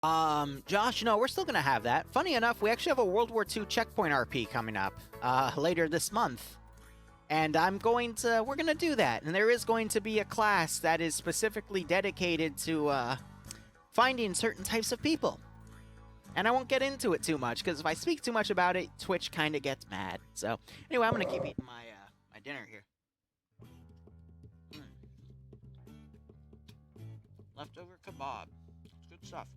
Josh, no, we're still gonna have that. Funny enough, we actually have a World War II checkpoint RP coming up, later this month. And we're gonna do that. And there is going to be a class that is specifically dedicated to, finding certain types of people. And I won't get into it too much, because if I speak too much about it, Twitch kind of gets mad. So, anyway, I'm gonna keep eating my dinner here. Leftover kebab. It's good stuff.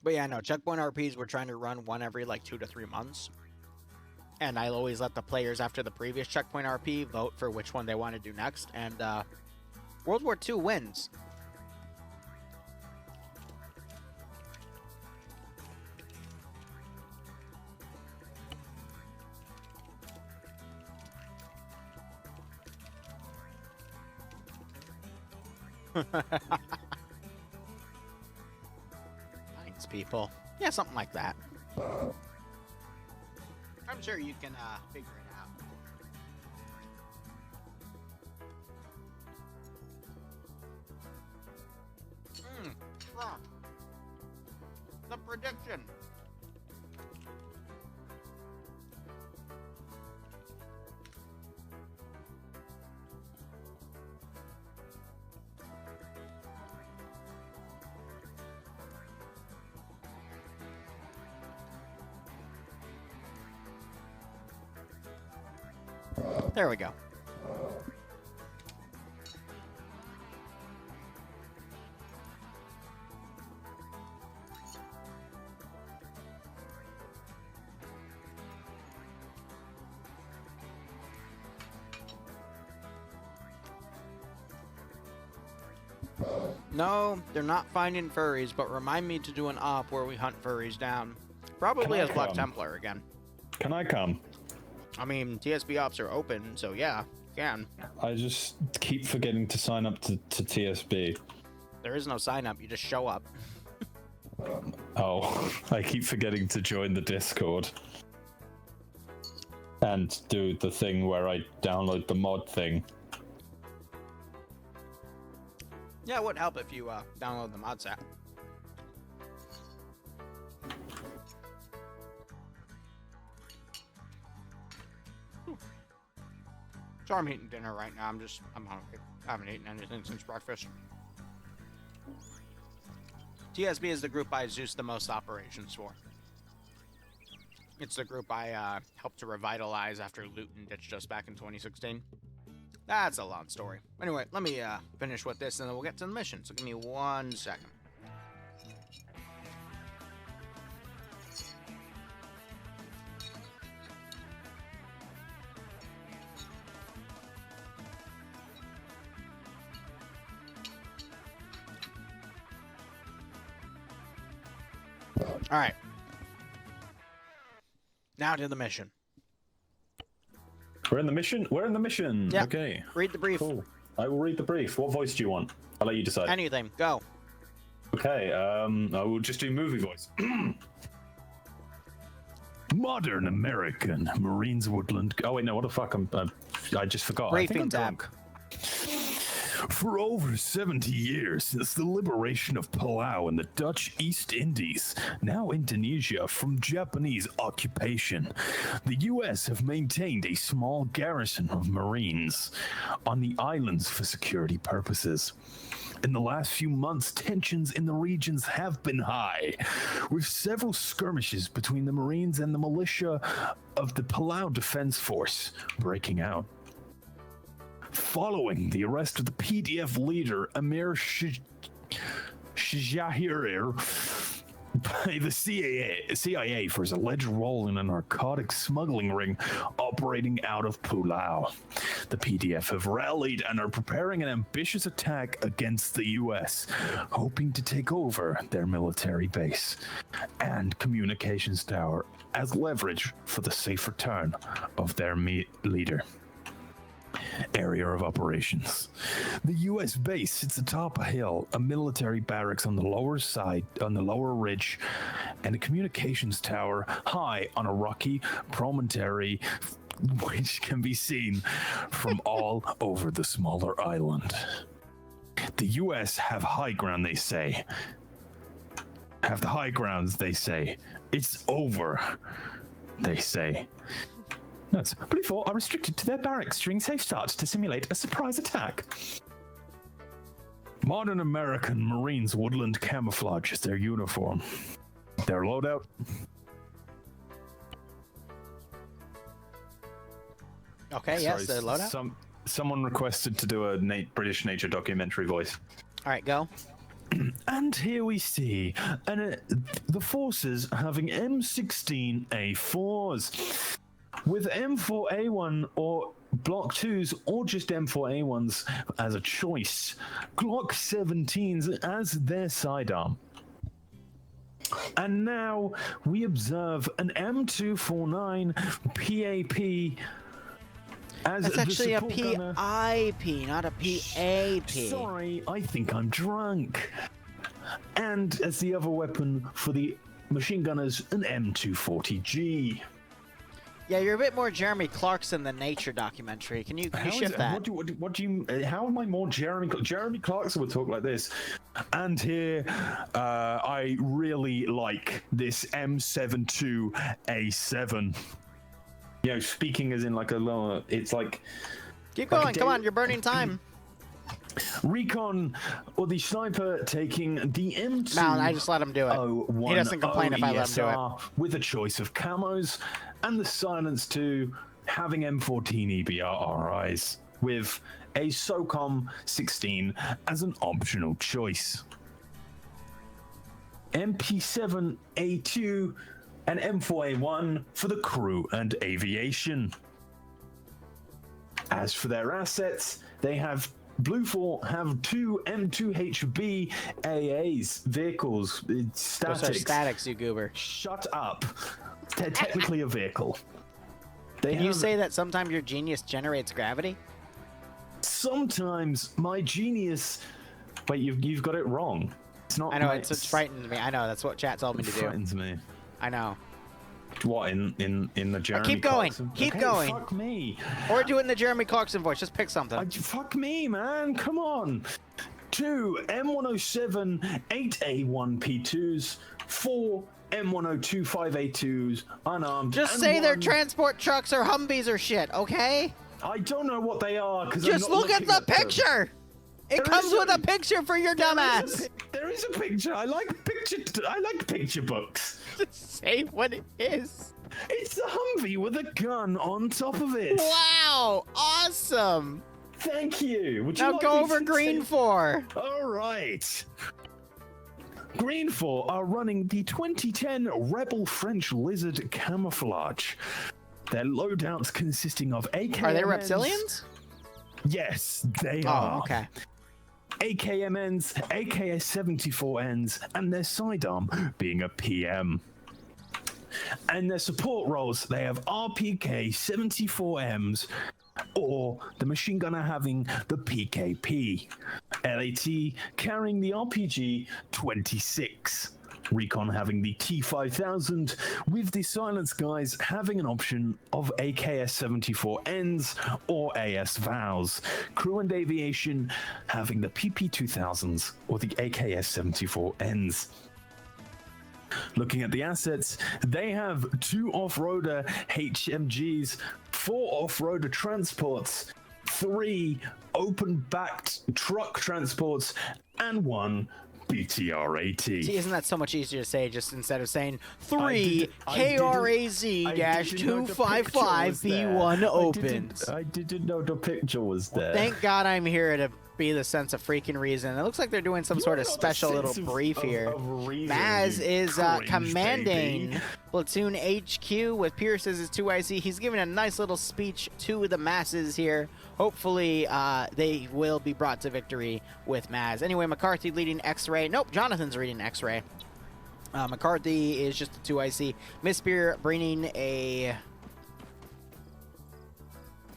But yeah, no, checkpoint RPs we're trying to run one every like 2 to 3 months. And I'll always let the players after the previous checkpoint RP vote for which one they want to do next. And World War II wins. Thanks, people. Yeah, something like that. I'm sure you can figure it out. Fuck. The prediction. There we go. No, they're not finding furries, but remind me to do an op where we hunt furries down. Probably as Black Templar again. Can I come? I mean, TSB ops are open, so yeah, you can. I just keep forgetting to sign up to TSB. There is no sign up, you just show up. Oh, I keep forgetting to join the Discord. And do the thing where I download the mod thing. Yeah, it would help if you download the mod set. So I'm eating dinner right now. I'm hungry. I haven't eaten anything since breakfast. TSB is the group I Zeus the most operations for. It's the group I helped to revitalize after Luton ditched us back in 2016. That's a long story. Anyway, let me finish with this and then we'll get to the mission. So give me 1 second. All right. Now to the mission. We're in the mission? We're in the mission! Yeah. Okay. Read the brief. Cool. I will read the brief. What voice do you want? I'll let you decide. Anything. Go. Okay, I will just do movie voice. Modern American Marines Woodland... Oh wait, no, what the fuck? I just forgot. Briefing I think I'm tab. drunk. For over 70 years since the liberation of Palau in the Dutch East Indies, now Indonesia, from Japanese occupation, the US have maintained a small garrison of Marines on the islands for security purposes. In the last few months, tensions in the regions have been high, with several skirmishes between the Marines and the militia of the Palau Defense Force breaking out. Following the arrest of the PDF leader Amir Shahir by the CIA for his alleged role in a narcotics smuggling ring operating out of Palau, the PDF have rallied and are preparing an ambitious attack against the US, hoping to take over their military base and communications tower as leverage for the safe return of their leader. area of operations. The U.S. base sits atop a hill, a military barracks on the lower ridge, and a communications tower high on a rocky promontory which can be seen from all over the smaller island. The U.S. have high ground, they say. Have the high grounds, they say. It's over, they say. Notes. BLUFOR are restricted to their barracks during safe starts to simulate a surprise attack. Modern American Marines woodland camouflage is their uniform. Their loadout. Okay, yes, their loadout. Someone requested to do a British nature documentary voice. All right, go. And here we see the forces having M16A4s with M4A1 or Block 2s or just M4A1s as a choice. Glock 17s as their sidearm. And now we observe an M249 PAP. That's actually a PIP, not a PAP. Sorry, I think I'm drunk. And as the other weapon for the machine gunners, an M240G. Yeah, you're a bit more Jeremy Clarkson than Nature documentary. Can you shift that? What do you? How am I more Jeremy Clarkson would talk like this? And here, I really like this M72A7. You know, speaking as in like a lower, it's like... Keep going, come on, you're burning time. Recon, or the sniper taking the M2... No, I just let him do it. He doesn't complain if I let him do it. With a choice of camos, and the Silence 2 having M14 EBR-RIs, with a SOCOM 16 as an optional choice. MP7A2 and M4A1 for the crew and aviation. As for their assets, they have BLUFOR have 2 M2HB AAs vehicles. It's statics. Those are statics, you goober. Shut up. They're technically a vehicle. Can you say that sometimes your genius generates gravity? Sometimes my genius... Wait, you've got it wrong. It's not. I know, it frightens me. I know, that's what chat told me to do. It frightens me. I know. What, in the Jeremy keep going. Clarkson? Keep okay, going. Fuck me. Or do it in the Jeremy Clarkson voice. Just pick something. Fuck me, man. Come on. 2 M107 8A1P2s, 4 M102 5A2s, unarmed. Just say they're transport trucks or Humvees or shit, okay? I don't know what they are. Just look at the picture. It comes with a picture for your dumbass. There is a picture. I like picture books. Just say what it is. It's a Humvee with a gun on top of it. Wow! Awesome. Thank you. Would you now like go over GREENFOR. All right. GREENFOR are running the 2010 Rebel French Lizard camouflage. Their loadouts consisting of AKMs. Are they reptilians? Yes, they are. Oh, okay. AKMNs, AKS-74Ns, and their sidearm being a PM. And their support roles, they have RPK-74Ms, or the machine gunner having the PKP. LAT carrying the RPG-26. Recon having the T5000, with the Silence guys having an option of AKS-74Ns or AS Vows. Crew and Aviation having the PP2000s or the AKS-74Ns. Looking at the assets, they have 2 off-roader HMGs, 4 off-roader transports, 3 open-backed truck transports, and 1 BTR-AT. See, isn't that so much easier to say just instead of saying 3 KRAZ-255B1 opens? I didn't know the picture was there. Thank God I'm here to be the sense of freaking reason. It looks like they're doing some sort of special little brief here. Maz is commanding baby. Platoon HQ with Pierce as his 2IC. He's giving a nice little speech to the masses here. Hopefully, they will be brought to victory with Maz. Anyway, McCarthy leading X-Ray. Nope, Jonathan's reading X-Ray. McCarthy is just a 2IC. Miss Spear bringing a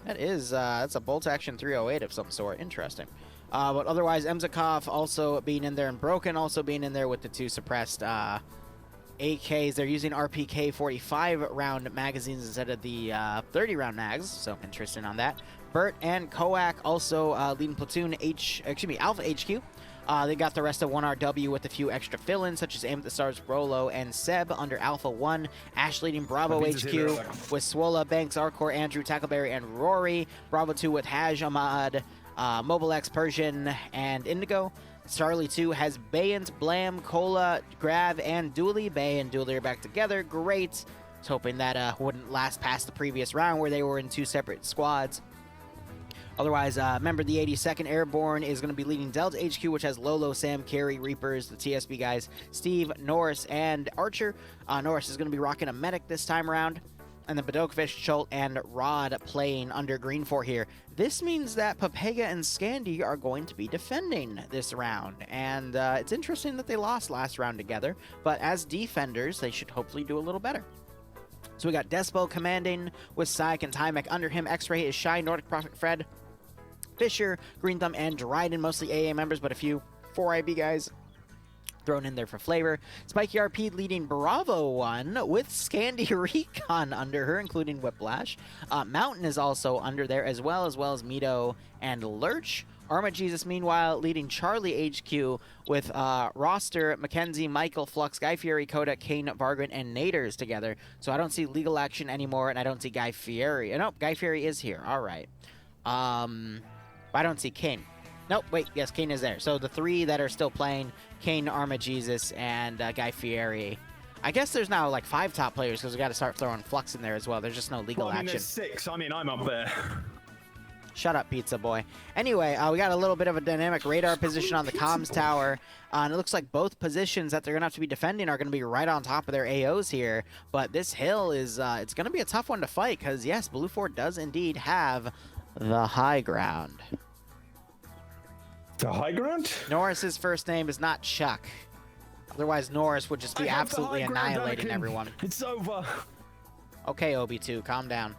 That is, that's a bolt action 308 of some sort. Interesting. But otherwise, M2HB also being in there, and Broken also being in there with the 2 suppressed AKs. They're using RPK 45 round magazines instead of the 30 round mags, so interesting on that. Bert and Koak also leading platoon Alpha HQ. They got the rest of 1RW with a few extra fill-ins, such as Aim at the Stars, Rolo, and Seb under Alpha 1. Ash leading Bravo HQ with Swola, Banks, Arcor, Andrew, Tackleberry, and Rory. Bravo 2 with Haj, Ahmad, Mobile X, Persian, and Indigo. Charlie 2 has Bayant, Blam, Cola, Grav, and Dooley. Bay and Dooley are back together. Great. I was hoping that wouldn't last past the previous round where they were in 2 separate squads. Otherwise, remember the 82nd Airborne is going to be leading Delta HQ, which has Lolo, Sam, Carey, Reapers, the TSB guys, Steve, Norris, and Archer. Norris is going to be rocking a medic this time around. And then Badokfish, Cholt, and Rod playing under GREENFOR here. This means that Papega and Scandi are going to be defending this round. And it's interesting that they lost last round together. But as defenders, they should hopefully do a little better. So we got Despo commanding with Syke and Tymek under him. X-Ray is Shy, Nordic Prophet Fred, Fisher, Green Thumb, and Dryden, mostly AA members, but a few 4IB guys thrown in there for flavor. Spiky RP leading Bravo 1 with Scandi Recon under her, including Whiplash. Mountain is also under there, as well as Mito and Lurch. Arma Jesus, meanwhile, leading Charlie HQ with Roster, Mackenzie, Michael, Flux, Guy Fieri, Koda, Kane, Vargran, and Naders together. So I don't see Legal Action anymore, and I don't see Guy Fieri. Nope, Guy Fieri is here. All right. I don't see Kane. Nope, wait, yes, Kane is there. So the 3 that are still playing, Kane, Arma Jesus, and Guy Fieri. I guess there's now like 5 top players because we got to start throwing Flux in there as well. There's just no legal action. There's 6. I mean, I'm up there. Shut up, pizza boy. Anyway, we got a little bit of a dynamic radar position on the comms tower. And it looks like both positions that they're going to have to be defending are going to be right on top of their AOs here. But this hill is, it's going to be a tough one to fight because, yes, BLUFOR does indeed have the high ground. The high ground? Norris's first name is not Chuck. Otherwise, Norris would just be absolutely annihilating everyone. It's over. Okay, Obi-2, calm down.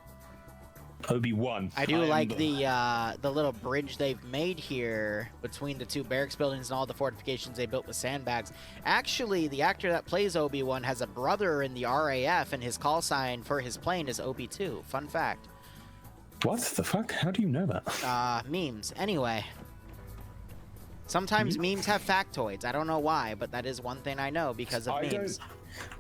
Obi-1. I do like the little bridge they've made here between the 2 barracks buildings and all the fortifications they built with sandbags. Actually, the actor that plays Obi-1 has a brother in the RAF, and his call sign for his plane is Obi-2. Fun fact. What the fuck? How do you know that? Memes. Anyway. Sometimes memes have factoids. I don't know why, but that is one thing I know because of memes.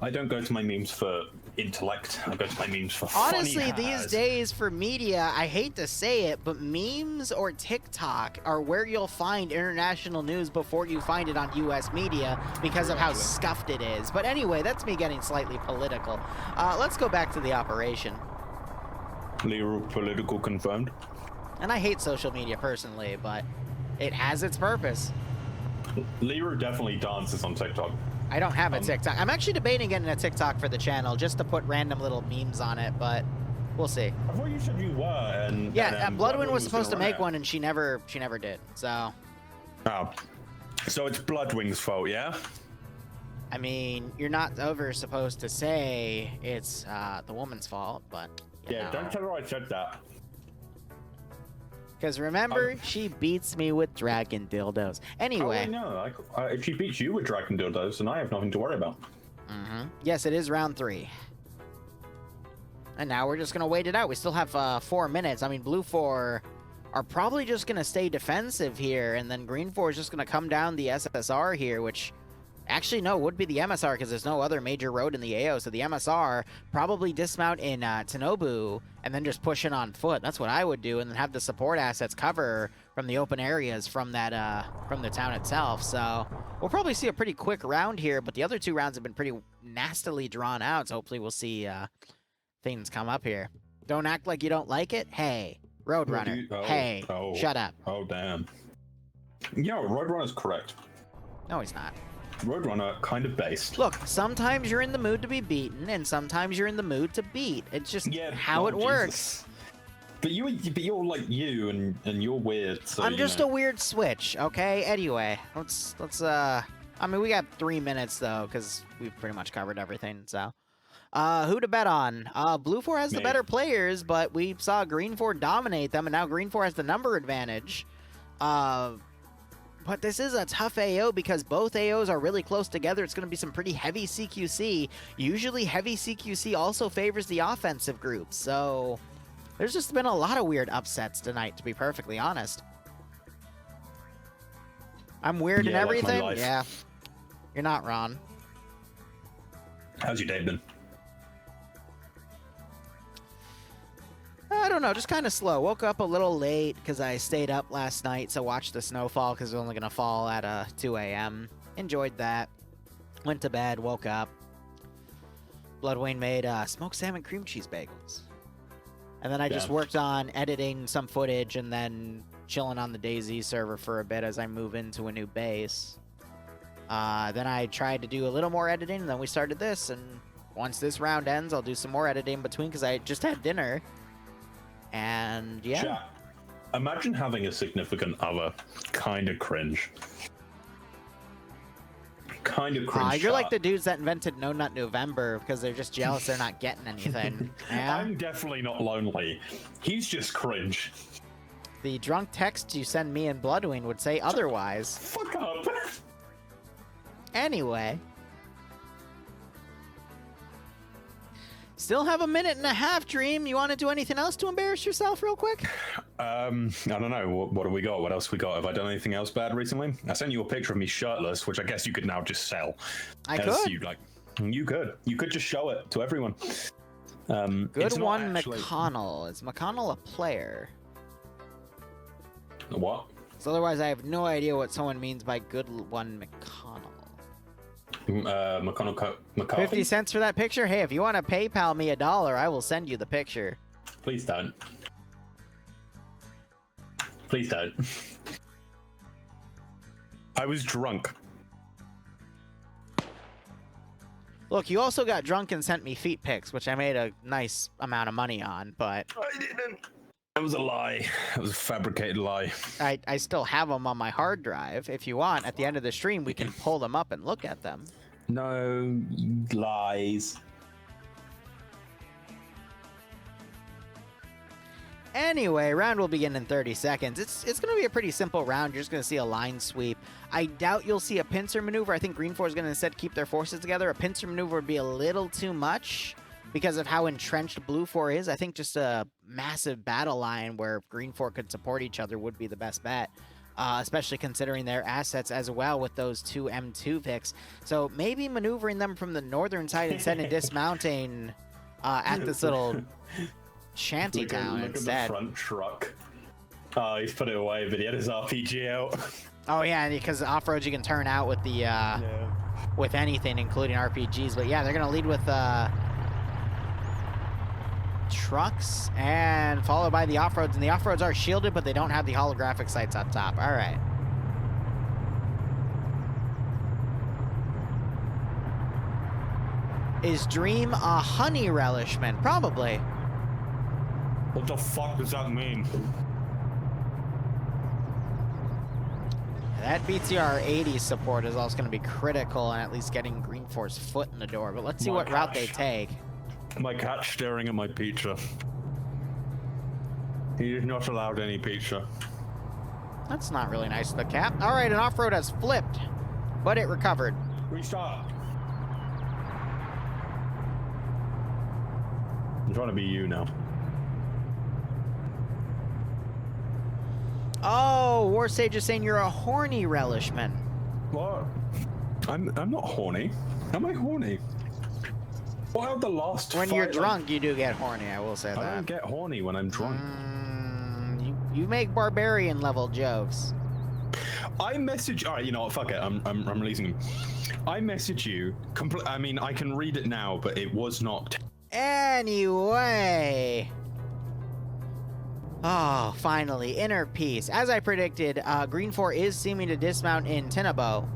I don't go to my memes for intellect. I go to my memes for honestly, funny these days for media, I hate to say it, but memes or TikTok are where you'll find international news before you find it on US media because of how scuffed it is. But anyway, that's me getting slightly political. Let's go back to the operation. Liru political confirmed. And I hate social media personally, but it has its purpose. Liru definitely dances on TikTok. I don't have a TikTok. I'm actually debating getting a TikTok for the channel just to put random little memes on it, but we'll see. I thought you said you were. And Bloodwind was supposed to make one, and she never did. So. Oh, so it's Bloodwing's fault, yeah? I mean, you're not ever supposed to say it's the woman's fault, but you know. Don't tell her I said that. Because remember, she beats me with dragon dildos. Anyway. Oh, no. If she beats you with dragon dildos, then I have nothing to worry about. Yes, it is round 3. And now we're just going to wait it out. We still have 4 minutes. I mean, BLUFOR are probably just going to stay defensive here. And then GREENFOR is just going to come down the SSR here, which... Actually, no, would be the MSR because there's no other major road in the AO. So the MSR probably dismount in Tanobu and then just push in on foot. That's what I would do, and then have the support assets cover from the open areas from that from the town itself. So we'll probably see a pretty quick round here, but the other 2 rounds have been pretty nastily drawn out. So hopefully we'll see things come up here. Don't act like you don't like it. Hey, Roadrunner. Shut up. Oh, damn. Yeah, Roadrunner's correct. No, he's not. Roadrunner kind of based. Look, sometimes you're in the mood to be beaten, and sometimes you're in the mood to beat. It's just how it works. But you're like you, and you're weird. So I'm just a weird switch, okay? Anyway, let's I mean, we got 3 minutes though, because we've pretty much covered everything. So, Who to bet on? BLUFOR has the Me. better players, but we saw GREENFOR dominate them, and now GREENFOR has the number advantage. But this is a tough AO because both AOs are really close together. It's going to be some pretty heavy CQC. Usually heavy CQC also favors the offensive group, so there's just been a lot of weird upsets tonight, to be perfectly honest. I'm weird and Yeah, like my everything? life. Yeah. You're not wrong. How's your day been? I don't know, just kind of slow. Woke up a little late because I stayed up last night, so watched the snowfall because it was only going to fall at 2 a.m. Enjoyed that. Went to bed, woke up. Bloodwayne made smoked salmon cream cheese bagels. And then I just Yeah. worked on editing some footage and then chilling on the DayZ server for a bit as I move into a new base. Then I tried to do a little more editing, and then we started this, and once this round ends, I'll do some more editing in between because I just had dinner. And yeah. Chat. Imagine having a significant other. Kind of cringe. Kind of cringe. You're like chat. the dudes that invented No Nut November because they're just jealous they're not getting anything. Yeah? I'm definitely not lonely. He's just cringe. The drunk text you send me and Bloodwing would say otherwise. Fuck up. Anyway. Still have a minute and a half, Dream. You want to do anything else to embarrass yourself real quick? I don't know. What have we got? What else we got? Have I done anything else bad recently? I sent you a picture of me shirtless, which I guess you could now just sell. I As could. You could. You could just show it to everyone. Good it's not one, actually- McConnell. Is McConnell a player? What? So otherwise, I have no idea what someone means by good one, McConnell. McCarthy? 50 cents for that picture? Hey, if you want to PayPal me $1, I will send you the picture. Please don't. Please don't. I was drunk. Look, you also got drunk and sent me feet pics, which I made a nice amount of money on, but I didn't. That was a lie. It was a fabricated lie. I still have them on my hard drive. If you want, at the end of the stream, we can pull them up and look at them. No lies. Anyway, round will begin in 30 seconds. It's going to be a pretty simple round. You're just going to see a line sweep. I doubt you'll see a pincer maneuver. I think GREENFOR is going to instead keep their forces together. A pincer maneuver would be a little too much because of how entrenched BLUFOR is. I think just a massive battle line where GREENFOR could support each other would be the best bet, especially considering their assets as well with those two M2 picks. So maybe maneuvering them from the northern side instead and dismounting at this little shanty town look instead. At the front truck. Oh, he's put it away, but he had his RPG out. Oh yeah, because off-road you can turn out with the with anything, including RPGs. But yeah, they're gonna lead with trucks and followed by the off-roads, and the off-roads are shielded, but they don't have the holographic sights up top. All right. Is Dream a honey relishman? Probably. What the fuck does that mean? That BTR 80 support is also going to be critical in at least getting GREENFOR's foot in the door. But let's see My what route they gosh. take. My cat's staring at my pizza. He is not allowed any pizza. That's not really nice of the cap. All right, an off-road has flipped, but it recovered. Restart. I'm trying to be you now. Oh, Warsage is saying you're a horny relishman. What? I'm not horny. Am I horny? What are the last When you're five- drunk, you do get horny, I will say I don't that. get horny when I'm drunk. You make barbarian level jokes. I message. All right, you know what? Fuck it. I'm releasing him. I message you. I mean, I can read it now, but it was not. Anyway. Oh, finally, inner peace. As I predicted, GREENFOR is seeming to dismount in Tinnabo.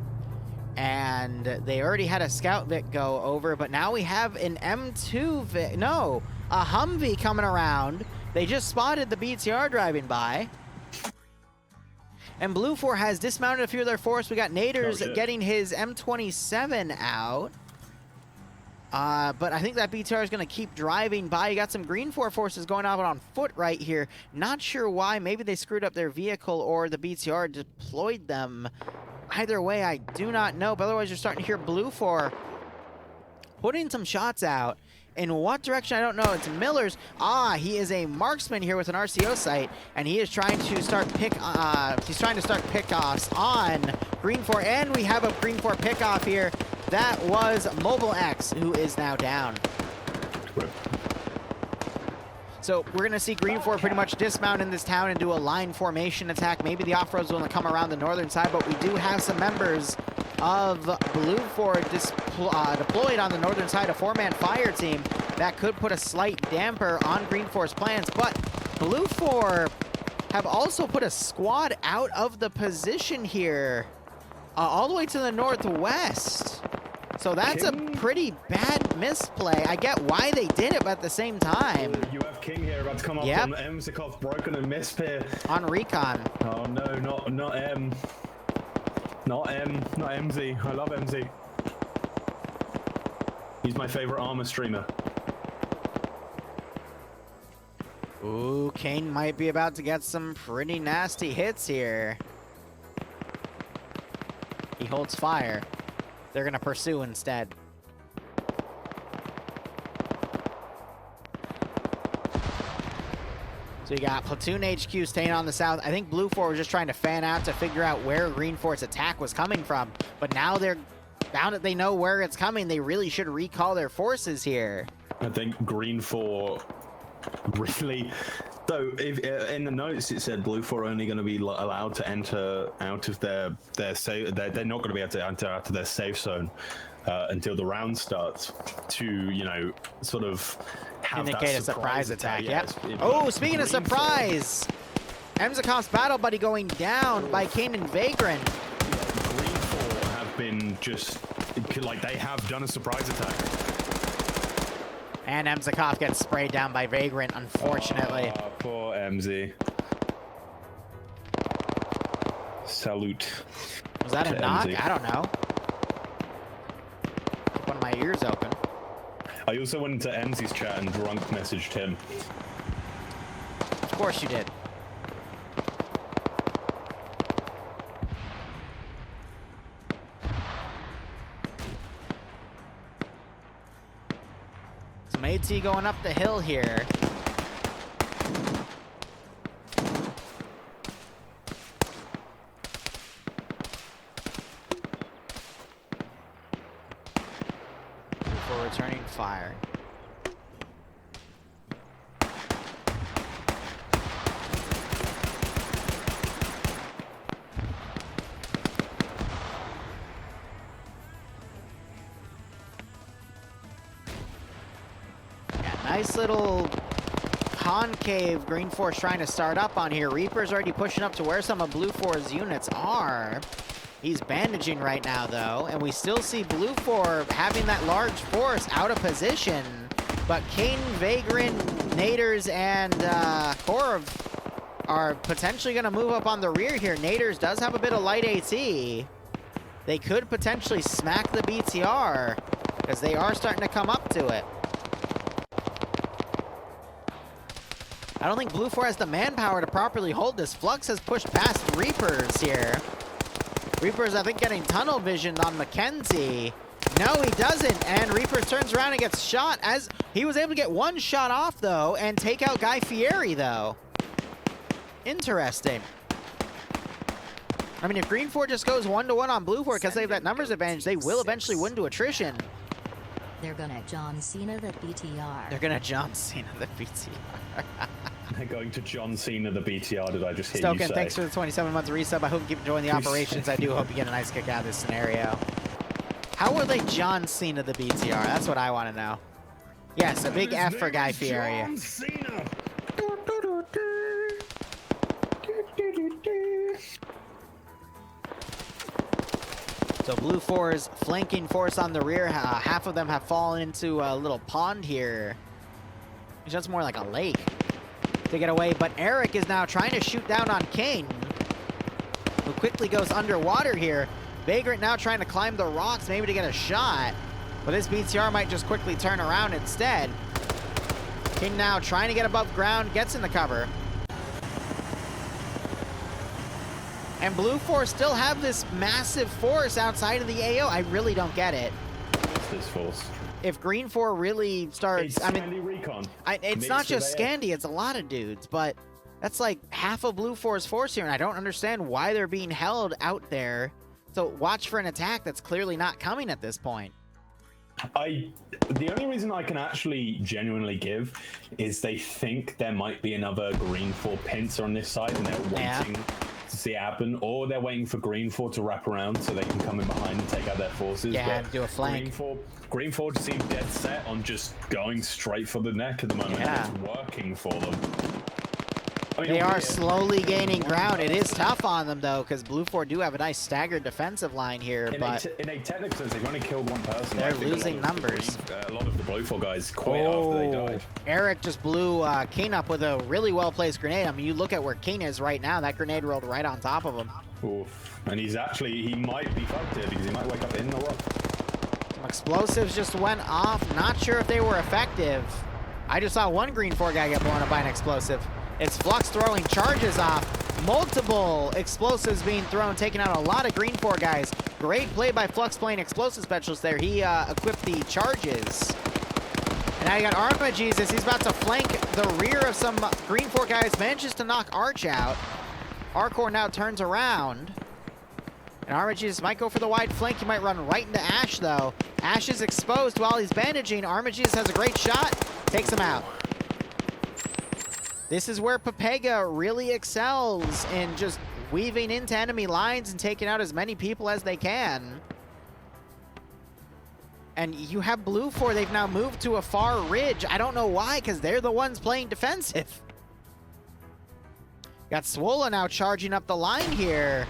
And they already had a Scout Vic go over, but now we have an M2 Vic. No, a Humvee coming around. They just spotted the BTR driving by. And BLUFOR has dismounted a few of their force. We got Naders Oh, shit. getting his M27 out. But I think that BTR is going to keep driving by. You got some GREENFOR forces going out on foot right here. Not sure why. Maybe they screwed up their vehicle or the BTR deployed them. Either way, I do not know. But otherwise, you're starting to hear BLUFOR putting some shots out. In what direction, I don't know. It's Miller's. He is a marksman here with an RCO sight, and he is trying to start pickoffs on GREENFOR, and we have a GREENFOR pickoff here. That was Mobile X, who is now down. Rip. So we're going to see GREENFOR pretty much dismount in this town and do a line formation attack. Maybe the off-road's going to come around the northern side, but we do have some members of BLUFOR deployed on the northern side, a 4-man fire team that could put a slight damper on GREENFOR's plans. But BLUFOR have also put a squad out of the position here, all the way to the northwest. So that's a pretty bad misplay. I get why they did it, but at the same time. You have King here about to come up on M2HB broken and misp here. On recon. Oh no, not M. Not MZ. I love MZ. He's my favorite Arma streamer. Ooh, Kane might be about to get some pretty nasty hits here. He holds fire. They're gonna pursue instead. So you got Platoon HQ staying on the south. I think BLUFOR was just trying to fan out to figure out where GREENFOR's attack was coming from. But now that they know where it's coming, they really should recall their forces here. I think GREENFOR really... Though, if in the notes it said BLUFOR only going to be allowed to enter out of their safe. They're not going to be able to enter out of their safe zone until the round starts. To sort of have indicate that a surprise attack. Yep. Yeah, Oh, speaking of surprise, M2HB's battle buddy going down by Kane and Vagrant. GREENFOR have been just like they have done a surprise attack. And M2HB gets sprayed down by Vagrant, unfortunately. Poor MZ. Salute. Was that a knock? MZ. I don't know. One of my ears open. I also went into MZ's chat and drunk messaged him. Of course you did. Some AT going up the hill here. For returning fire. Nice little concave GREENFOR's trying to start up on here. Reaper's already pushing up to where some of BLUFOR's units are. He's bandaging right now, though, and we still see BLUFOR having that large force out of position. But Kane, Vagrant, Naders, and Korv are potentially going to move up on the rear here. Naders does have a bit of light AT. They could potentially smack the BTR, because they are starting to come up to it. I don't think BLUFOR has the manpower to properly hold this. Flux has pushed past Reapers here. Reapers, I think, getting tunnel visioned on Mackenzie. No, he doesn't, and Reapers turns around and gets shot. As he was able to get one shot off, though, and take out Guy Fieri, though. Interesting. I mean, if GREENFOR just goes 1-to-1 on BLUFOR because they have that numbers advantage, they will eventually win to attrition. They're gonna John Cena the BTR. They're gonna John Cena the BTR. They're going to John Cena the BTR, did I just hear Stoken, you say? thanks for the 27-month resub. I hope you keep enjoying the operations. I do hope you get a nice kick out of this scenario. How were they John Cena the BTR? That's what I want to know. Yes, a big F for Guy Fieri. John Cena. So BLUFOR's flanking force on the rear, half of them have fallen into a little pond here. It's just more like a lake to get away, but Eric is now trying to shoot down on Kane, who quickly goes underwater here. Vagrant now trying to climb the rocks, maybe to get a shot. But this BTR might just quickly turn around instead. King now trying to get above ground, gets in the cover. And BLUFOR still have this massive force outside of the AO. I really don't get it. What's this force? If GREENFOR really starts, It's I mean, Scandi Recon. it's Mixed not with just AA. Scandi, it's a lot of dudes, but that's like half of BLUFOR's force here, and I don't understand why they're being held out there. So watch for an attack that's clearly not coming at this point. The only reason I can actually genuinely give is they think there might be another GREENFOR pincer on this side, and they're waiting to see it happen, or they're waiting for GREENFOR to wrap around so they can come in behind and take out their forces. Yeah, But do a flank. GREENFOR just seem dead set on just going straight for the neck at the moment. Yeah. And it's working for them. I mean, They are albeit- slowly gaining ground. It is tough on them, though, because BLUFOR do have a nice staggered defensive line here, but in a technical sense, they've only killed one person. they're I think losing a lot of the numbers. a lot of the BLUFOR guys quit after they died. Eric just blew Kane up with a really well-placed grenade. I mean, you look at where Kane is right now. That grenade rolled right on top of him. Oof. And he might be fucked here because he might wake up in the rock. Some explosives just went off. Not sure if they were effective. I just saw one GREENFOR guy get blown up by an explosive. It's Flux throwing charges off. Multiple explosives being thrown, taking out a lot of GREENFOR guys. Great play by Flux playing explosive specialist there. He equipped the charges. And now you got Arma Jesus. He's about to flank the rear of some GREENFOR guys. Manages to knock Arch out. Arcor now turns around. And Arma Jesus might go for the wide flank. He might run right into Ash, though. Ash is exposed while he's bandaging. Arma Jesus has a great shot. Takes him out. This is where Pepega really excels in just weaving into enemy lines and taking out as many people as they can. And you have BLUFOR. They've now moved to a far ridge. I don't know why, because they're the ones playing defensive. Got Swola now charging up the line here.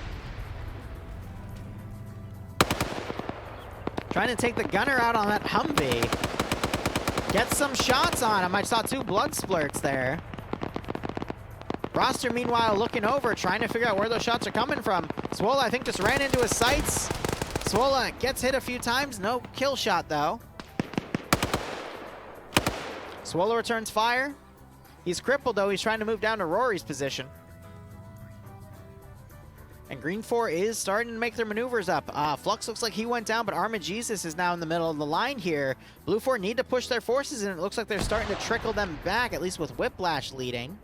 Trying to take the gunner out on that Humvee. Gets some shots on him. I saw 2 blood splurts there. Roster, meanwhile, looking over, trying to figure out where those shots are coming from. Swola, I think, just ran into his sights. Swola gets hit a few times. No kill shot, though. Swola returns fire. He's crippled, though. He's trying to move down to Rory's position. And GREENFOR is starting to make their maneuvers up. Flux looks like he went down, but Arma Jesus is now in the middle of the line here. BLUFOR need to push their forces, and it looks like they're starting to trickle them back, at least with Whiplash leading.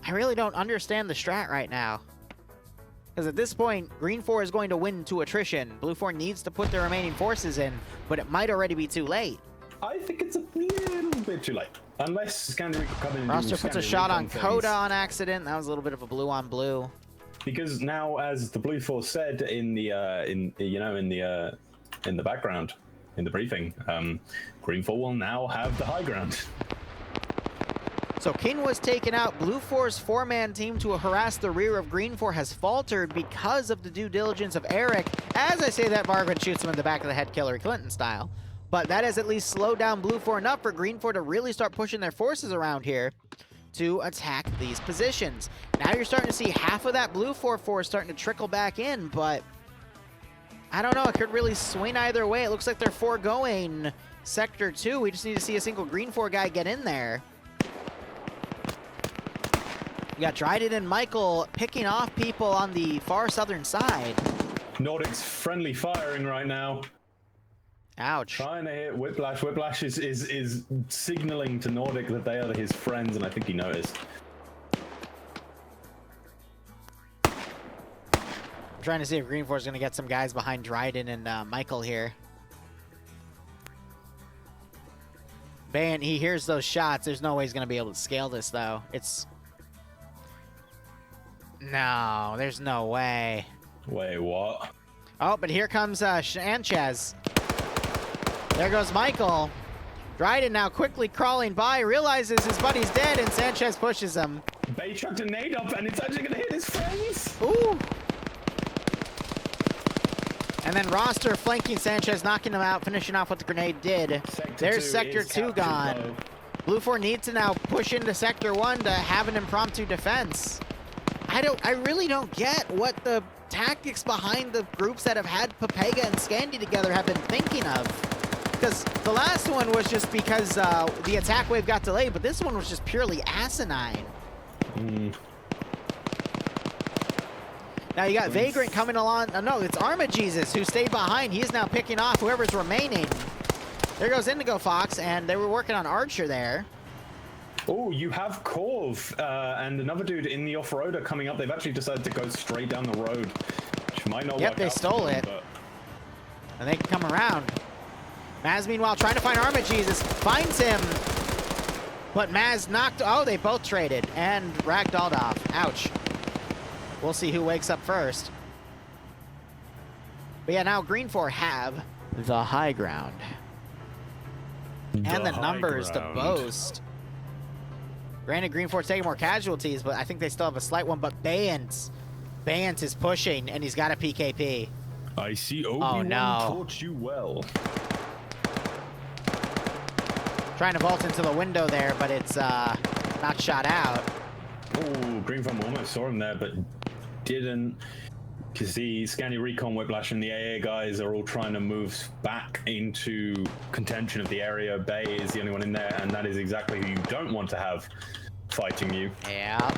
I really don't understand the strat right now. Because at this point, GREENFOR is going to win to attrition. BLUFOR needs to put their remaining forces in, but it might already be too late. I think it's a little bit too late. Unless Scandi Recon come in and Roster do puts a Scandi shot on Recon Coda things. on accident. That was a little bit of a blue on blue. Because now, as the BLUFOR said in the in the background, in the briefing, GREENFOR will now have the high ground. So King was taken out. BLUFOR's 4-man team to harass the rear of GREENFOR has faltered because of the due diligence of Eric. As I say that, Margaret shoots him in the back of the head, Hillary Clinton style. But that has at least slowed down BLUFOR enough for GREENFOR to really start pushing their forces around here to attack these positions. Now you're starting to see half of that BLUFOR force starting to trickle back in, but I don't know. It could really swing either way. It looks like they're foregoing Sector 2. We just need to see a single GREENFOR guy get in there. You got Dryden and Michael picking off people on the far southern side. Nordic's friendly firing right now. Ouch. Trying to hit Whiplash. Whiplash is signaling to Nordic that they are his friends, and I think he noticed. I'm trying to see if GREENFOR is going to get some guys behind Dryden and Michael here. Man, he hears those shots. There's no way he's going to be able to scale this, though. No, there's no way. Wait, what? Oh, but here comes Sanchez. There goes Michael. Dryden now quickly crawling by, realizes his buddy's dead, and Sanchez pushes him. Bay chucked a nade up, and it's actually going to hit his friends. Ooh. And then Roster flanking Sanchez, knocking him out, finishing off what the grenade did. There's Sector 2 gone. BLUFOR needs to now push into Sector 1 to have an impromptu defense. I really don't get what the tactics behind the groups that have had Papega and Scandy together have been thinking of. Because the last one was just because the attack wave got delayed, but this one was just purely asinine. Now you got Vagrant coming along. No, it's Arma Jesus who stayed behind. He is now picking off whoever's remaining. There goes Indigo Fox, and they were working on Archer there. Oh, you have Corv and another dude in the off-roader coming up. They've actually decided to go straight down the road, which might not work Yep, they out stole for them, it. but... And they can come around. Maz, meanwhile, trying to find Arma Jesus. Finds him. But Maz knocked... Oh, they both traded. And ragdolled off. Ouch. We'll see who wakes up first. But yeah, now GREENFOR have the high ground. And the numbers to boast. Granted, GREENFOR's taking more casualties, but I think they still have a slight one. But Bant is pushing, and he's got a PKP. I see Obi-Wan taught you well. Trying to vault into the window there, but it's not shot out. Oh, GREENFOR almost saw him there, but didn't. Because the Scandi Recon Whiplash and the AA guys are all trying to move back into contention of the area. Bay is the only one in there, and that is exactly who you don't want to have fighting you. Yeah.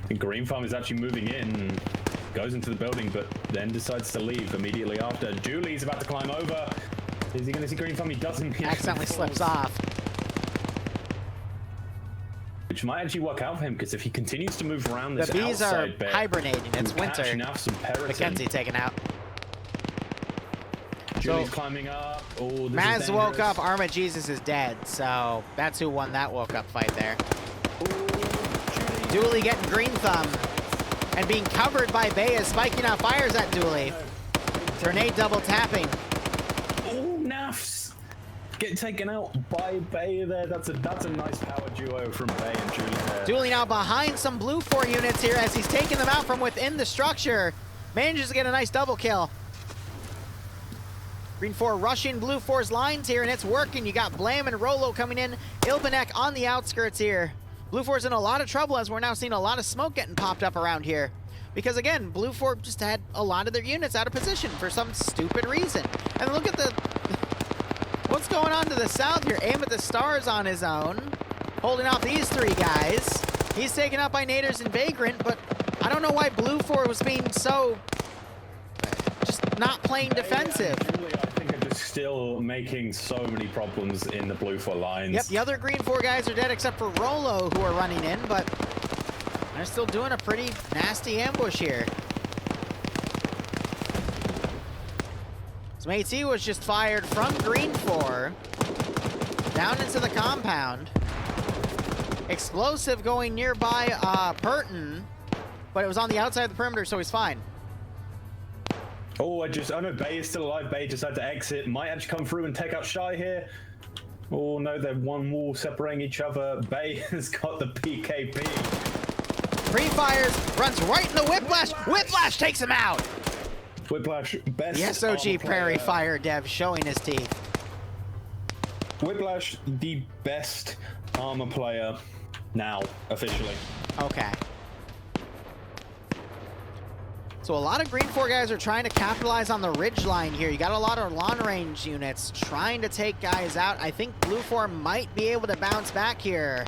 And Green Farm is actually moving in, goes into the building, but then decides to leave immediately after. Julie's about to climb over. Is he going to see Green Farm? He doesn't. He Accidentally slips off. Which might actually work out for him, because if he continues to move around this the bees are outside bit, hibernating. It's winter. Mackenzie taken out. Julie's climbing up. Oh, this Maz is woke dangerous. up. Arma Jesus is dead. So that's who won that woke up fight there. Dooley getting green thumb. And being covered by Bea, spiking out fires at Dooley. Grenade double tapping. Oh, Nafs! Get taken out by Bay there. That's a nice power duo from Bay and Julie there. Dooley now behind some BLUFOR units here as he's taking them out from within the structure. Manages to get a nice double kill. GREENFOR rushing BLUFOR's lines here, and it's working. You got Blam and Rolo coming in. Ilbanek on the outskirts here. BLUFOR's in a lot of trouble as we're now seeing a lot of smoke getting popped up around here. Because again, BLUFOR just had a lot of their units out of position for some stupid reason. And look at the... What's going on to the south here? Aim at the stars on his own. Holding off these three guys. He's taken out by Naders and Vagrant, but I don't know why BLUFOR was being so... just not playing defensive. Julie, I think are just still making so many problems in the BLUFOR lines. Yep, the other GREENFOR guys are dead except for Rolo, who are running in, but they're still doing a pretty nasty ambush here. Some AT was just fired from GREENFOR down into the compound. Explosive going nearby Purton, but it was on the outside of the perimeter, so he's fine. Oh, no, Bay is still alive. Bay just had to exit. Might actually come through and take out Shy here. Oh no, they're one wall separating each other. Bay has got the PKP. Pre-fires, runs right in the Whiplash. Whiplash takes him out. Whiplash, best The SOG Arma Prairie player. Fire dev showing his teeth. Whiplash, the best Arma player now, officially. Okay. So a lot of GREENFOR guys are trying to capitalize on the ridge line here. You got a lot of long range units trying to take guys out. I think BLUFOR might be able to bounce back here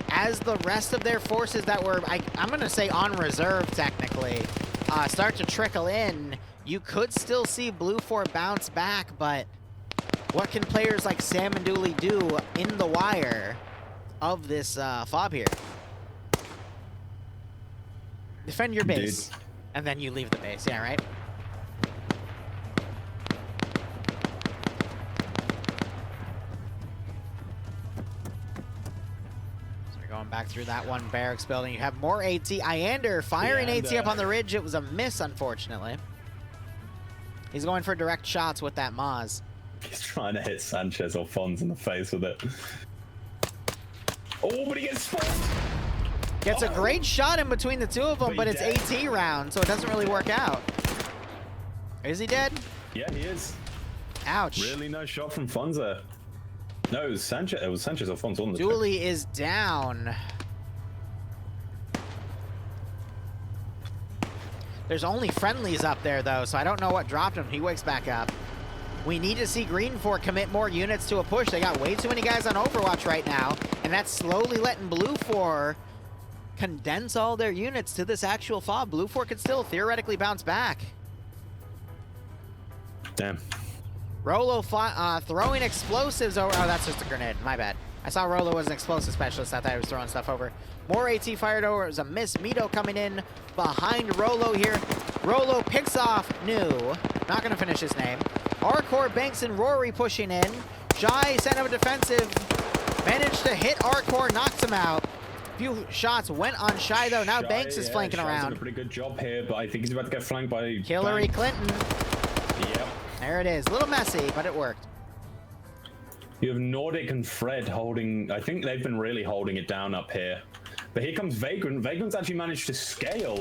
as the rest of their forces that were, I'm going to say on reserve technically, start to trickle in. You could still see BLUFOR bounce back, but what can players like Sam and Dooley do in the wire of this fob here? Defend your base. Dude. And then you leave the base, yeah, right? So we're going back through that one barracks building. You have more AT. Iander firing AT up on the ridge. It was a miss, unfortunately. He's going for direct shots with that Maz. He's trying to hit Sanchez or Fons in the face with it. Oh, but he gets spotted! Gets a great shot in between the two of them, but it's AT round, so it doesn't really work out. Is he dead? Yeah, he is. Ouch. Really nice shot from Fonza. No, it was Sanchez. It was Sanchez Alfonso on the tip. Dooley is down. There's only friendlies up there, though, so I don't know what dropped him. He wakes back up. We need to see GREENFOR commit more units to a push. They got way too many guys on Overwatch right now, and that's slowly letting BLUFOR condense all their units to this actual fob. BLUFOR could still theoretically bounce back. Damn. Rolo throwing explosives over. Oh, that's just a grenade. My bad. I saw Rolo was an explosive specialist. I thought he was throwing stuff over. More AT fired over. It was a miss. Mito coming in behind Rolo here. Rolo picks off New. Not going to finish his name. Arcor, Banks, and Rory pushing in. Shy sent up a defensive. Managed to hit Arcor, knocks him out. Few shots went on Shy, though. Now Shy, Banks is flanking Shy's around. done a pretty good job here, but I think he's about to get flanked by Hillary Clinton. Yep. There it is. A little messy, but it worked. You have Nordic and Fred holding. I think they've been really holding it down up here. But here comes Vagrant. Vagrant's actually managed to scale.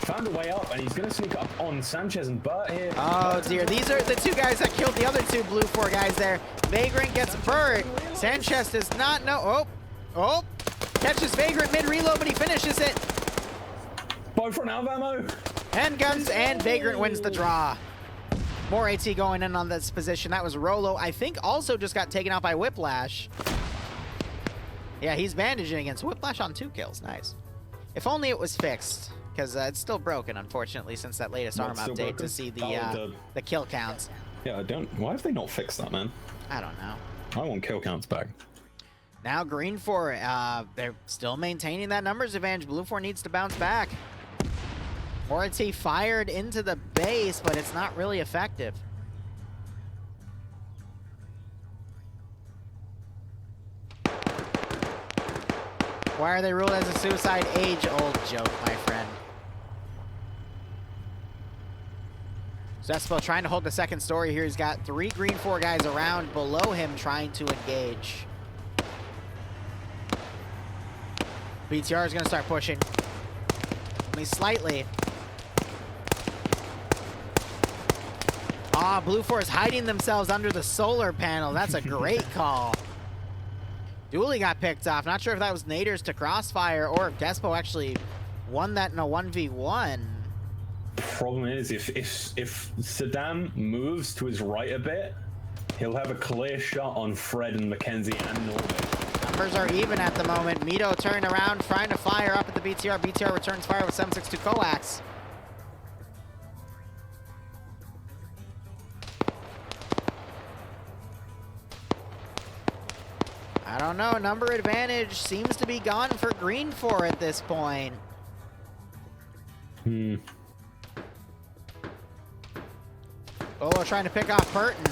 Found a way up, and he's going to sneak up on Sanchez and Burt here. Oh, dear. These are the two guys that killed the other two BLUFOR guys there. Vagrant gets Burt. Sanchez does not know. Oh. Catches Vagrant mid-reload, but he finishes it. Both run out of ammo. Handguns, and Vagrant wins the draw. More AT going in on this position. That was Rolo. I think also just got taken out by Whiplash. Yeah, he's bandaging against Whiplash on 2 kills. Nice. If only it was fixed, because it's still broken, unfortunately, since that latest Arma update broken? to see the kill counts. Yeah, I don't. Why have they not fixed that, man? I don't know. I want kill counts back. Now GREENFOR, they're still maintaining that numbers advantage. BLUFOR needs to bounce back. More AT fired into the base, but it's not really effective. Why are they ruled as a suicide? Age-old joke, my friend. Zespo trying to hold the second story here. He's got 3 GREENFOR guys around below him trying to engage. BTR is going to start pushing. Only slightly. Ah, BLUFOR is hiding themselves under the solar panel. That's a great call. Dooley got picked off. Not sure if that was Naders to Crossfire or if Despo actually won that in a 1v1. Problem is, if Saddam moves to his right a bit, he'll have a clear shot on Fred and Mackenzie and Nordic. Numbers are even at the moment. Mito turning around, trying to fire up at the BTR. BTR returns fire with 7.62 coax. I don't know. Number advantage seems to be gone for GREENFOR at this point. Oh, trying to pick off Burton.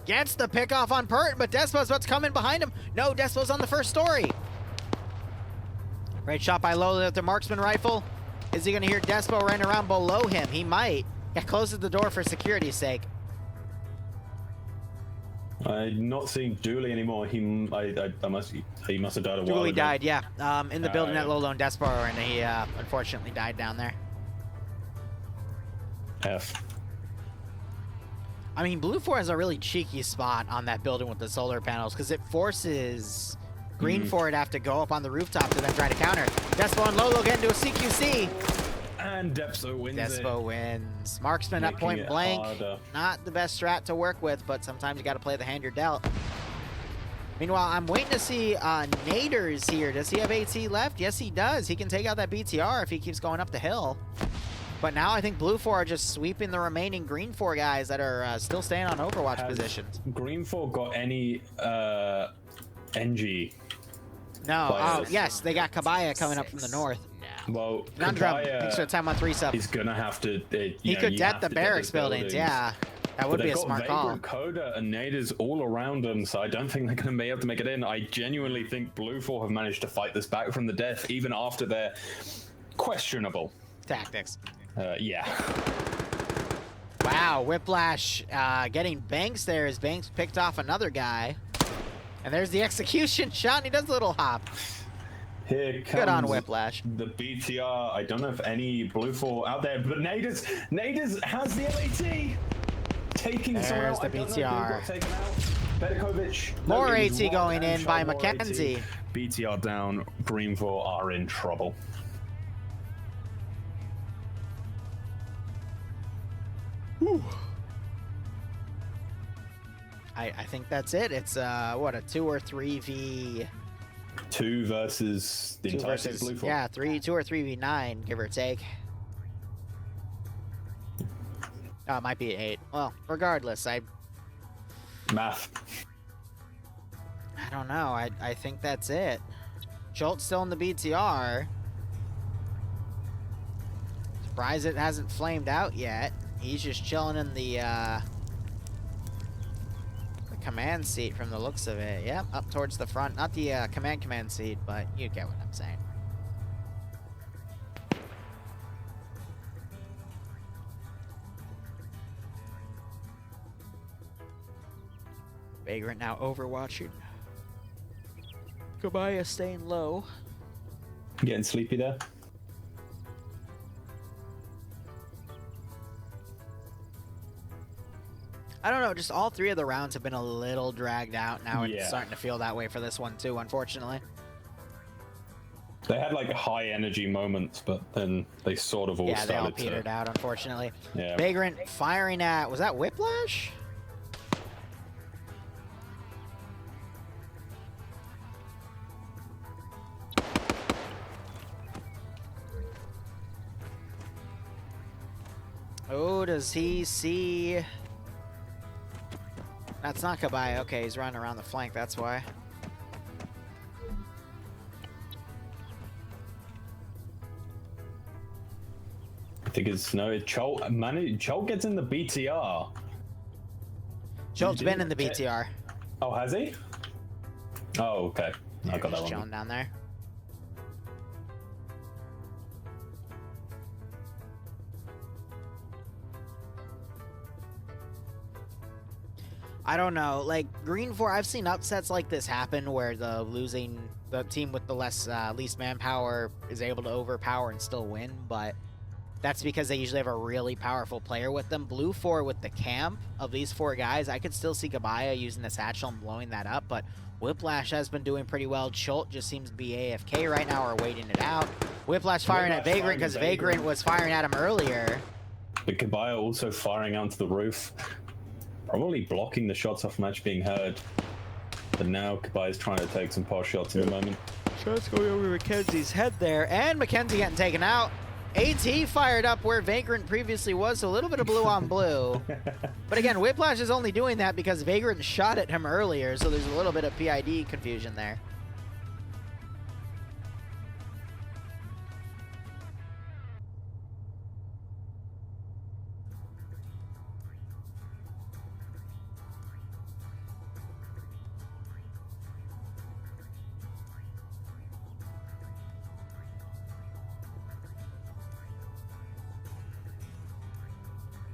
Gets the pick off on Burton, but Despo's what's coming behind him. No, Despo's on the first story. Great shot by Lola with the marksman rifle. Is he going to hear Despo running around below him? He might. Yeah, closes the door for security's sake. I'm not seeing Dooley anymore. He must have died a while Dooley ago. died, yeah. In the building at Lolo and Despo, and he unfortunately died down there. F. I mean, BLUFOR has a really cheeky spot on that building with the solar panels because it forces GREENFOR to have to go up on the rooftop to then try to counter. Despo and Lolo get into a CQC. And Despo wins Despo wins. Marksman at Making point it blank. harder. Not the best strat to work with, but sometimes you got to play the hand you're dealt. Meanwhile, I'm waiting to see Naders here. Does he have AT left? Yes, he does. He can take out that BTR if he keeps going up the hill. But now I think BLUFOR are just sweeping the remaining GREENFOR guys that are still staying on Overwatch positions. GREENFOR got any NG? No. Oh, players? yes, they got Kabaya coming up from the north. Well, Conundrum, Kabaya, thanks for the time on 3-sub. he's gonna have to. He could debt the barracks buildings, yeah. That would be a smart call. They've got Coda and Naders all around them, so I don't think they're going to be able to make it in. I genuinely think BLUFOR have managed to fight this back from the death, even after their questionable Tactics. Yeah. Wow, Whiplash getting Banks there as Banks picked off another guy. And there's the execution shot, and he does a little hop. Here comes Good on Whiplash. the BTR. I don't know if any BLUFOR out there, but Naders has the LAT. Taking someone There's out. the I don't know who BTR. got taken out. Petkovic. More it was AT Rock going and in by Shot, more AT. Mackenzie. BTR down. GREENFOR are in trouble. Whew. I think that's it. It's what, a 2 or 3v 2 versus the 2 entire versus BLUFOR. yeah 2 or 3v9, give or take. Oh, it might be 8. Well, regardless, Math. I don't know. I think that's it. Jolt's still in the BTR. Surprised it hasn't flamed out yet. He's just chilling in the command seat from the looks of it. Yep, up towards the front. Not the command seat, but you get what I'm saying. Vagrant now overwatching. Kabaya staying low. Getting sleepy there. I don't know, just all 3 of the rounds have been a little dragged out now. Yeah. It's starting to feel that way for this one too, unfortunately. They had like high energy moments, but then they sort of all Yeah, they all started petered to. out, unfortunately. Yeah. Vagrant firing at, was that Whiplash? Oh, does he see? That's not Kabaya. Okay, he's running around the flank, that's why. I think it's no. Cholt gets in the BTR. Jolt's been in the BTR. Oh, has he? Oh, okay. I got that Just wrong. chilling down there. I don't know. Like, GREENFOR, I've seen upsets like this happen where the team with the least manpower is able to overpower and still win, but that's because they usually have a really powerful player with them. BLUFOR with the camp of these 4 guys, I could still see Kabaya using the satchel and blowing that up, but Whiplash has been doing pretty well. Cholt just seems to be AFK right now or waiting it out. Whiplash firing at Vagrant because Vagrant was firing at him earlier. But Kabaya also firing onto the roof. Probably blocking the shots off Match being heard. But now Kabaya's trying to take some poor shots in the moment. Shots going over Mackenzie's head there, and Mackenzie getting taken out. AT fired up where Vagrant previously was, so a little bit of blue on blue. But again, Whiplash is only doing that because Vagrant shot at him earlier, so there's a little bit of PID confusion there.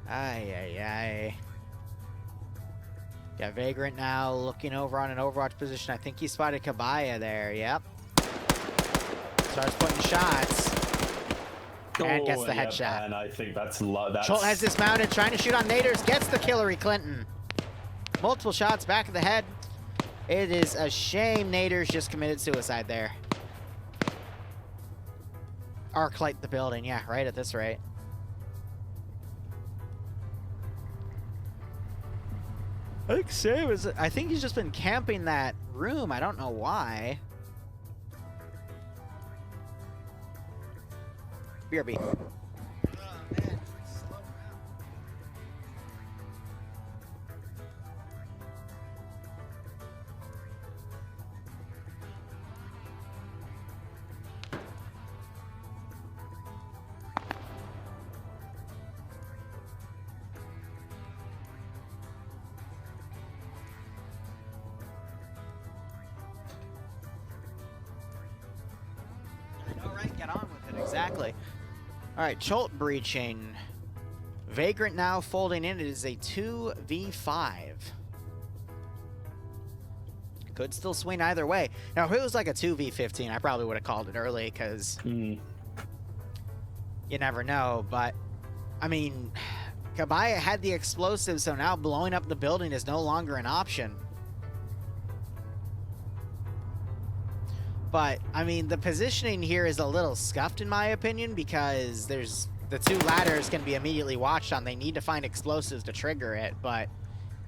Ay. Yeah, Vagrant now looking over on an Overwatch position. I think he spotted Kabaya there. Yep. Starts putting shots. And gets the headshot. And I think that's Cholt has dismounted, trying to shoot on naders. Gets the Hillary Clinton. Multiple shots back of the head. It is a shame naders just committed suicide there. Arclight the building. Yeah, right at this rate. I think he's just been camping that room. I don't know why. BRB. Get on with it, exactly. Alright, Cholt breaching. Vagrant now folding in. It is a 2v5. Could still swing either way. Now, if it was like a 2v15, I probably would have called it early, because you never know. But, I mean, Kabaya had the explosive, so now blowing up the building is no longer an option. But, I mean, the positioning here is a little scuffed in my opinion because there's the two ladders can be immediately watched on. They need to find explosives to trigger it, but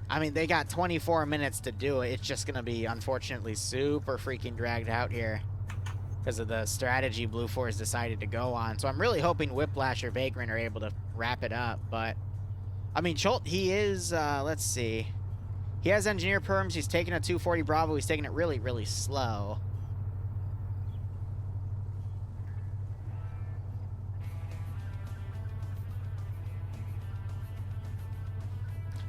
I mean, they got 24 minutes to do it. It's just going to be, unfortunately, super freaking dragged out here because of the strategy BLUFOR has decided to go on. So I'm really hoping Whiplash or Vagrant are able to wrap it up. But, I mean, Cholt, he is, let's see. He has engineer perms. He's taking a 240 Bravo. He's taking it really, really slow.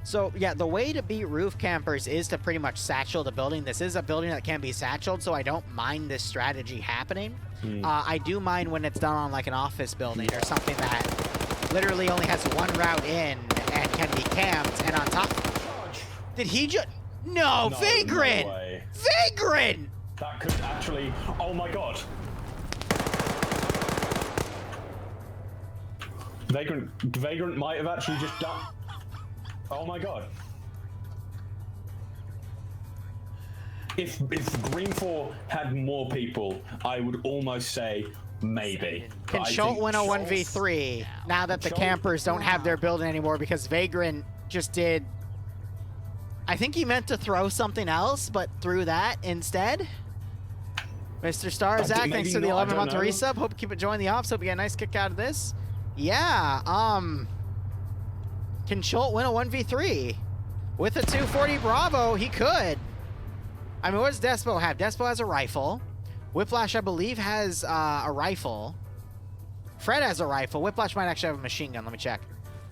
So, yeah, the way to beat roof campers is to pretty much satchel the building. This is a building that can be satcheled, so I don't mind this strategy happening. I do mind when it's done on, like, an office building or something that literally only has one route in and can be camped. And on top... Did he just... No, Vagrant! No way. Vagrant! That could actually... Oh, my God. Vagrant might have actually just done... Oh my God. If GREENFOR had more people, I would almost say maybe. Can Cholt win a 1v3 now that the campers don't have their building anymore because Vagrant just did... I think he meant to throw something else, but threw that instead. Mr. Starzak, thanks to the 11-month resub. Hope you keep enjoying the ops. Hope you get a nice kick out of this. Yeah, Can Cholt win a 1v3? With a 240 Bravo, he could. I mean, what does Despo have? Despo has a rifle. Whiplash, I believe, has a rifle. Fred has a rifle. Whiplash might actually have a machine gun. Let me check.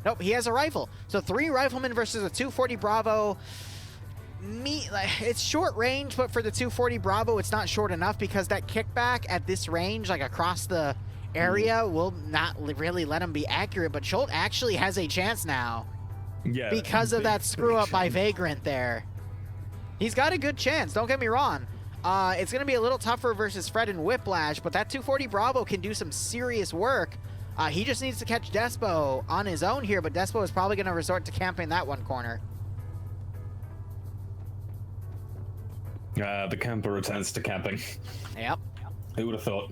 Nope, he has a rifle. So 3 riflemen versus a 240 Bravo. It's short range, but for the 240 Bravo, it's not short enough because that kickback at this range, like across the area, will not really let him be accurate, but Cholt actually has a chance now. Yeah. Because of that screw up by Vagrant there. He's got a good chance, don't get me wrong. It's going to be a little tougher versus Fred and Whiplash, but that 240 Bravo can do some serious work. He just needs to catch Despo on his own here, but Despo is probably going to resort to camping that one corner. The camper returns to camping. Yep. Who would have thought?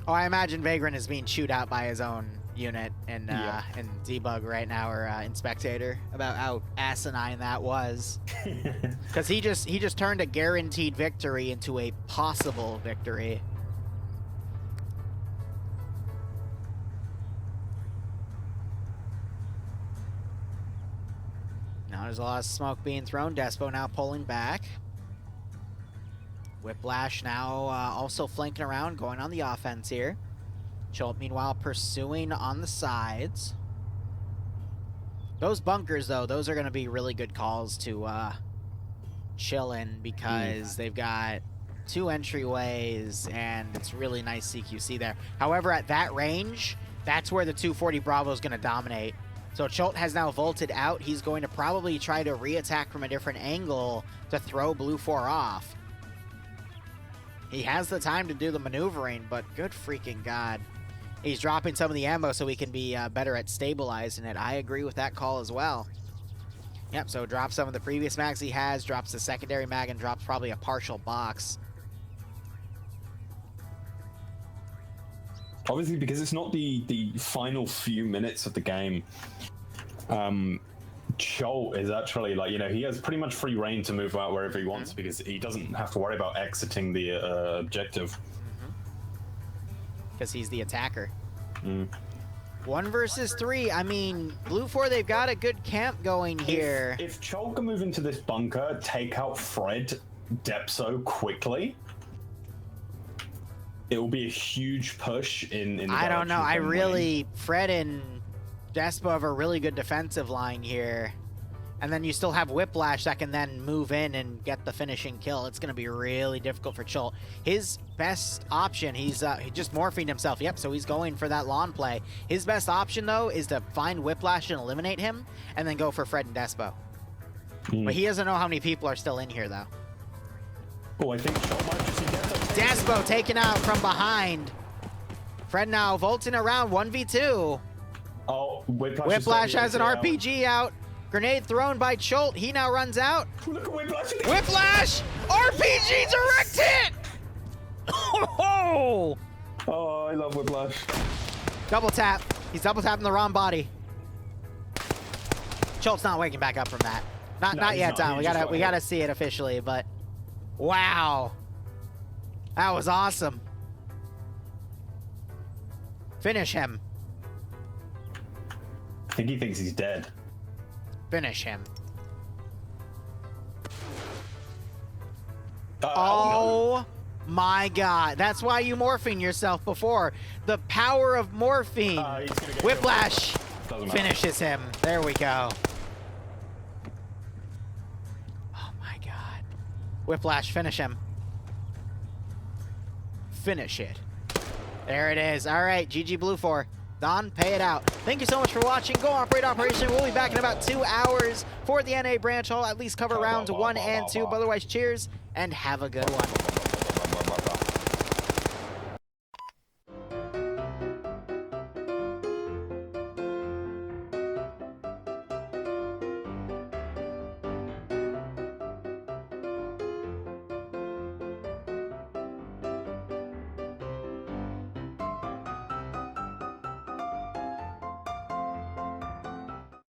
Oh, I imagine Vagrant is being chewed out by his own unit in debug right now, or in spectator, about how asinine that was. Because he just turned a guaranteed victory into a possible victory. Now there's a lot of smoke being thrown. Despo now pulling back. Whiplash now also flanking around, going on the offense here. Cholt, meanwhile, pursuing on the sides. Those bunkers, though, those are going to be really good calls to chill in because they've got 2 entryways, and it's really nice CQC there. However, at that range, that's where the 240 Bravo is going to dominate. So Cholt has now vaulted out. He's going to probably try to re-attack from a different angle to throw BLUFOR off. He has the time to do the maneuvering, but good freaking God. He's dropping some of the ammo so he can be better at stabilizing it. I agree with that call as well. Yep, so drops some of the previous mags he has, drops the secondary mag, and drops probably a partial box. Obviously, because it's not the final few minutes of the game, Cholt is actually, like, you know, he has pretty much free reign to move out wherever he wants because he doesn't have to worry about exiting the objective. Because he's the attacker. 1 versus 3. I mean, BLUFOR, they've got a good camp going here. If Cholt can move into this bunker, take out Fred Depso quickly, it will be a huge push in the I don't know. I really... winning. Fred and Despo have a really good defensive line here. And then you still have Whiplash that can then move in and get the finishing kill. It's going to be really difficult for Cholt. His best option, he's just morphing himself. Yep, so he's going for that lawn play. His best option, though, is to find Whiplash and eliminate him, and then go for Fred and Despo. But he doesn't know how many people are still in here, though. Oh, I think Cholt might just see Despo taken out from behind. Fred now vaulting around 1v2. Oh, Whiplash has an RPG out. Grenade thrown by Cholt. He now runs out. Look at Whiplash. Whiplash! RPG direct hit! Oh! Oh, I love Whiplash. Double tap. He's double tapping the wrong body. Cholt's not waking back up from that. No, Not he's yet, not. Tom. He just got We hit. gotta see it officially, but wow. That was awesome. Finish him. I think he thinks he's dead. Finish him. No. Oh my god. That's why you morphine yourself before. The power of morphine. He's gonna get Whiplash Doesn't matter. finishes him. There we go. Oh my god. Whiplash, finish him. Finish it. There it is. All right, GG BLUFOR. Don, pay it out. Thank you so much for watching. Go operate operation. We'll be back in about 2 hours for the NA branch. I'll at least cover rounds 1 and 2. But otherwise, cheers and have a good one.